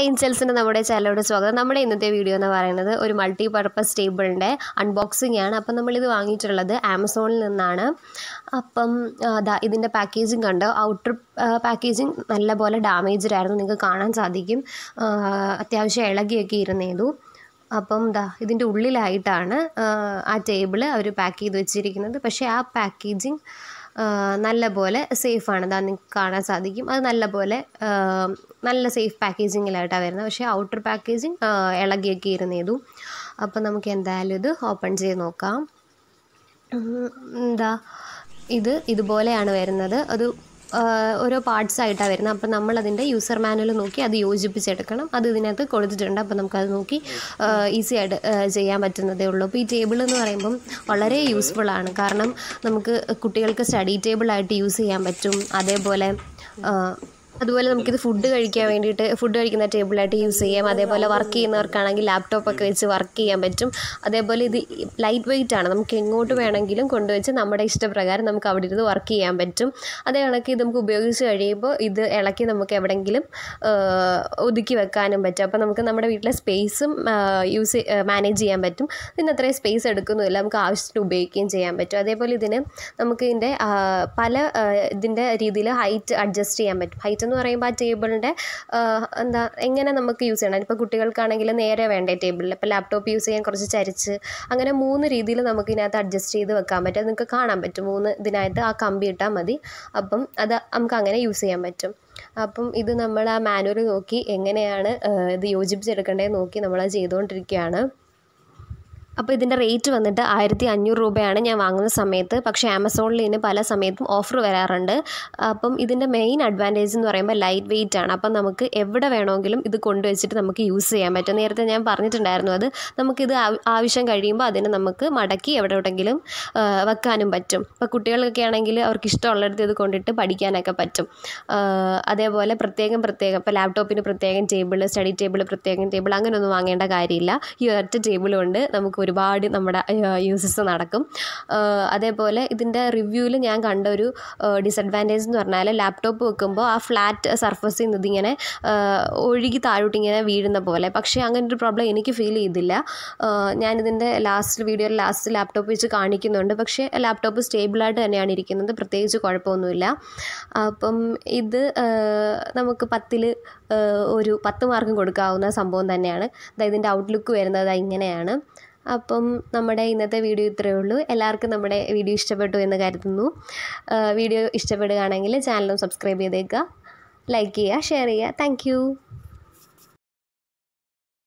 Hi ഇൻസെൽസിൻ്റെ നമ്മുടെ ചാനലോട് സ്വാഗതം. നമ്മുടെ ഇന്നത്തെ വീഡിയോ എന്ന് പറയുന്നത് ഒരു മൾട്ടി പർപ്പസ് ടേബിളിൻ്റെ അൺബോക്സിംഗ് ആണ്. അപ്പം നമ്മളിത് വാങ്ങിയിട്ടുള്ളത് ആമസോണിൽ നിന്നാണ്. അപ്പം ഇതിൻ്റെ പാക്കേജിങ് കണ്ട് ഔട്ടർ പാക്കേജിങ് നല്ലപോലെ ഡാമേജ്ഡ് ആയിരുന്നു, നിങ്ങൾക്ക് കാണാൻ സാധിക്കും. അത്യാവശ്യം ഇളകിയൊക്കെ ഇരുന്നേതു. അപ്പം ഇതിൻ്റെ ഉള്ളിലായിട്ടാണ് ആ ടേബിൾ അവർ പാക്ക് ചെയ്ത് വെച്ചിരിക്കുന്നത്. പക്ഷേ ആ പാക്കേജിങ് നല്ല പോലെ സേഫാണ്. നിങ്ങൾക്ക് കാണാൻ സാധിക്കും. അത് നല്ല സേഫ് പാക്കേജിങ്ങിലായിട്ടാണ് വരുന്നത്. പക്ഷേ ഔട്ടർ പാക്കേജിങ് ഇളകിയൊക്കെ ഇരുന്നേതു. അപ്പം നമുക്ക് എന്തായാലും ഇത് ഓപ്പൺ ചെയ്ത് നോക്കാം. ഇതുപോലെയാണ് വരുന്നത്. അത് ഓരോ പാർട്സ് ആയിട്ടാണ് വരുന്നത്. അപ്പം നമ്മളതിൻ്റെ യൂസർ മാനുവൽ നോക്കി അത് യോജിപ്പിച്ചെടുക്കണം. അത് ഇതിനകത്ത് കൊടുത്തിട്ടുണ്ട്. അപ്പം നമുക്കത് നോക്കി ഈസി ആയിട്ട് ചെയ്യാൻ പറ്റുന്നതേ ഉള്ളൂ. അപ്പോൾ ഈ ടേബിൾ എന്ന് പറയുമ്പം വളരെ യൂസ്ഫുള്ളാണ്. കാരണം നമുക്ക് കുട്ടികൾക്ക് സ്റ്റഡി ടേബിളായിട്ട് യൂസ് ചെയ്യാൻ പറ്റും. അതുപോലെ നമുക്കിത് ഫുഡ് കഴിക്കുന്ന ടേബിളായിട്ട് യൂസ് ചെയ്യാം. അതേപോലെ വർക്ക് ചെയ്യുന്നവർക്കാണെങ്കിൽ ലാപ്ടോപ്പൊക്കെ വെച്ച് വർക്ക് ചെയ്യാൻ പറ്റും. അതേപോലെ ഇത് ലൈറ്റ് വെയിറ്റ് ആണ്. നമുക്ക് എങ്ങോട്ട് വേണമെങ്കിലും കൊണ്ടുവച്ച് നമ്മുടെ ഇഷ്ടപ്രകാരം നമുക്ക് അവിടെ ഇരുന്ന് വർക്ക് ചെയ്യാൻ പറ്റും. അതേ കണക്ക് ഇത് നമുക്ക് ഉപയോഗിച്ച് കഴിയുമ്പോൾ ഇത് ഇളക്കി നമുക്ക് എവിടെയെങ്കിലും ഒതുക്കി വെക്കാനും പറ്റും. അപ്പോൾ നമുക്ക് നമ്മുടെ വീട്ടിലെ സ്പേസും മാനേജ് ചെയ്യാൻ പറ്റും. ഇതിന് അത്രയും സ്പേസ് എടുക്കുന്നുമില്ല, നമുക്ക് ആവശ്യത്തിന് ഉപയോഗിക്കുകയും ചെയ്യാൻ പറ്റും. അതേപോലെ നമുക്ക് ഇതിൻ്റെ രീതിയിൽ ഹൈറ്റ് അഡ്ജസ്റ്റ് ചെയ്യാൻ പറ്റും. ഹൈറ്റ് എന്ന് പറയുമ്പോൾ ആ ടേബിളിൻ്റെ എങ്ങനെ നമുക്ക് യൂസ് ചെയ്യണം. ഇപ്പോൾ കുട്ടികൾക്കാണെങ്കിൽ നേരെ വേണ്ടേ ടേബിളിൽ, ഇപ്പോൾ ലാപ്ടോപ്പ് യൂസ് ചെയ്യാൻ കുറച്ച് ചരിച്ച്, അങ്ങനെ 3 രീതിയിൽ നമുക്ക് ഇതിനകത്ത് അഡ്ജസ്റ്റ് ചെയ്ത് വെക്കാൻ പറ്റും. അത് നിങ്ങൾക്ക് കാണാൻ പറ്റും. 3 ഇതിനകത്ത് ആ കമ്പി ഇട്ടാൽ മതി. അപ്പം അത് നമുക്ക് അങ്ങനെ യൂസ് ചെയ്യാൻ പറ്റും. അപ്പം ഇത് നമ്മൾ ആ മാനുവൽ നോക്കി എങ്ങനെയാണ് ഇത് യോജിപ്പിച്ചെടുക്കേണ്ടതെന്ന് നോക്കി നമ്മളത് ചെയ്തുകൊണ്ടിരിക്കുകയാണ്. അപ്പോൾ ഇതിൻ്റെ റേറ്റ് വന്നിട്ട് 1500 രൂപയാണ് ഞാൻ വാങ്ങുന്ന സമയത്ത്. പക്ഷേ ആമസോണിൽ ഇതിന് പല സമയത്തും ഓഫർ വരാറുണ്ട്. അപ്പം ഇതിൻ്റെ മെയിൻ അഡ്വാൻറ്റേജ് എന്ന് പറയുമ്പോൾ ലൈറ്റ് വെയിറ്റ് ആണ്. അപ്പം നമുക്ക് എവിടെ വേണമെങ്കിലും ഇത് കൊണ്ടുവച്ചിട്ട് നമുക്ക് യൂസ് ചെയ്യാൻ പറ്റും. നേരത്തെ ഞാൻ പറഞ്ഞിട്ടുണ്ടായിരുന്നു, അത് നമുക്കിത് ആവശ്യം കഴിയുമ്പോൾ അതിന് നമുക്ക് മടക്കി എവിടെയെങ്കിലും വെക്കാനും പറ്റും. ഇപ്പോൾ കുട്ടികൾക്കൊക്കെ ആണെങ്കിൽ അവർക്ക് ഇഷ്ടമുള്ളിടത്ത് ഇത് കൊണ്ടിട്ട് പഠിക്കാനൊക്കെ പറ്റും. അതേപോലെ പ്രത്യേകം ഇപ്പോൾ ലാപ്ടോപ്പിന് പ്രത്യേകം ടേബിൾ, സ്റ്റഡി ടേബിൾ പ്രത്യേകം ടേബിൾ അങ്ങനെയൊന്നും വാങ്ങേണ്ട കാര്യമില്ല. ഈ ഒറ്റ ടേബിൾ കൊണ്ട് നമുക്ക് ഒരുപാട് നമ്മുടെ യൂസസ് നടക്കും. അതേപോലെ ഇതിൻ്റെ റിവ്യൂവിൽ ഞാൻ കണ്ട ഒരു ഡിസഡ്വാൻറ്റേജ് എന്ന് പറഞ്ഞാൽ ലാപ്ടോപ്പ് വെക്കുമ്പോൾ ആ ഫ്ലാറ്റ് സർഫസിൽ നിന്ന് ഇതിങ്ങനെ ഒഴുകി താഴോട്ടിങ്ങനെ വീഴുന്ന പോലെ. പക്ഷേ അങ്ങനൊരു പ്രോബ്ലം എനിക്ക് ഫീൽ ചെയ്തില്ല. ഞാനിതിൻ്റെ വീഡിയോയിൽ ലാസ്റ്റ് ലാപ്ടോപ്പ് വെച്ച് കാണിക്കുന്നുണ്ട്. പക്ഷേ ലാപ്ടോപ്പ് സ്റ്റേബിളായിട്ട് തന്നെയാണ് ഇരിക്കുന്നത്, പ്രത്യേകിച്ച് കുഴപ്പമൊന്നുമില്ല. അപ്പം ഇത് നമുക്ക് 10ൽ ഒരു 10 മാർക്കും കൊടുക്കാവുന്ന സംഭവം തന്നെയാണ്. ഇതിൻ്റെ ഔട്ട്ലുക്ക് വരുന്നത് ഇങ്ങനെയാണ്. അപ്പം നമ്മുടെ ഇന്നത്തെ വീഡിയോ ഇത്രയേ ഉള്ളൂ. എല്ലാവർക്കും നമ്മുടെ വീഡിയോ ഇഷ്ടപ്പെട്ടു എന്ന് കരുതുന്നു. വീഡിയോ ഇഷ്ടപ്പെടുകയാണെങ്കിൽ ചാനലും സബ്സ്ക്രൈബ് ചെയ്തേക്കുക, ലൈക്ക് ചെയ്യുക, ഷെയർ ചെയ്യുക. താങ്ക്